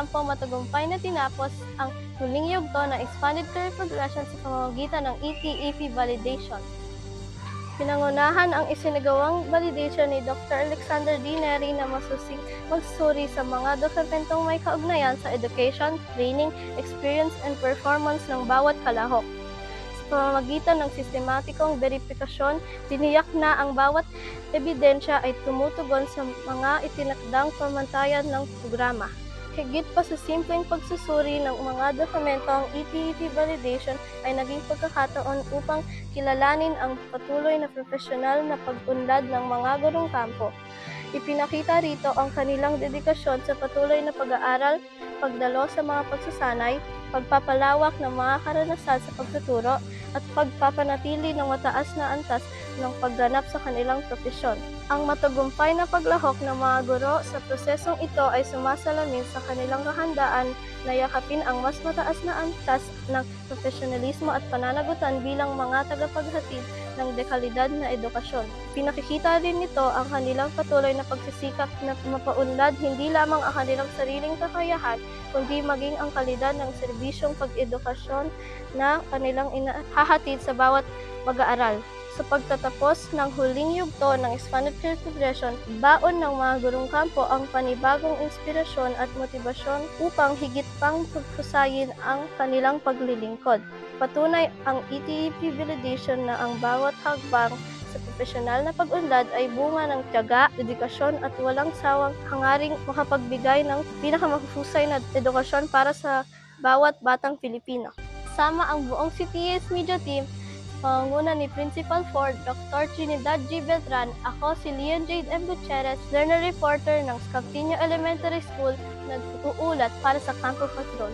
kampo matagumpay na tinapos ang huling yugto ng Expanded Career Progression sa pamamagitan ng ET-EP validation. Pinangunahan ang isinagawang validation ni Dr. Alexander D. Neri na magsuri sa mga dokumentong may kaugnayan sa education, training, experience, and performance ng bawat kalahok. Sa pamamagitan ng sistematikong verifikasyon, tiniyak na ang bawat ebidensya ay tumutugon sa mga itinakdang pamantayan ng programa. Higit pa sa simpleng pagsusuri ng mga dokumento, ang ET-EP validation ay naging pagkakataon upang kilalanin ang patuloy na profesional na pag-unlad ng mga gurong kampo. Ipinakita rito ang kanilang dedikasyon sa patuloy na pag-aaral, pagdalo sa mga pagsasanay, pagpapalawak ng mga karanasan sa pagtuturo, at pagpapanatili ng mataas na antas ng pagganap sa kanilang profesyon. Ang matagumpay na paglahok ng mga guro sa prosesong ito ay sumasalamin sa kanilang kahandaan na yakapin ang mas mataas na antas ng profesionalismo at pananagutan bilang mga tagapaghatid ng dekalidad na edukasyon. Pinakikita rin nito ang kanilang patuloy na pagsisikap na mapaunlad hindi lamang ang kanilang sariling kakayahan, kundi maging ang kalidad ng serbisyong pag-edukasyon na kanilang hahatid sa bawat mag-aaral. Sa pagtatapos ng huling yugto ng Expanded Career Progression, baon ng mga gurong kampo ang panibagong inspirasyon at motibasyon upang higit pang paghusayin ang kanilang paglilingkod. Patunay ang ET-EP validation na ang bawat hakbang sa profesional na pag-unlad ay bunga ng tiyaga, dedikasyon at walang sawang hangaring makapagbigay ng pinakamahusay na edukasyon para sa bawat batang Pilipino. Kasama ang buong CTS Media Team, pangunguna ni Principal 4, Dr. Trinidad G. Beltran, ako si Leon Jade M. Gutierrez, learner reporter ng Scaptino Elementary School, nag-uulat para sa Campo Patrol.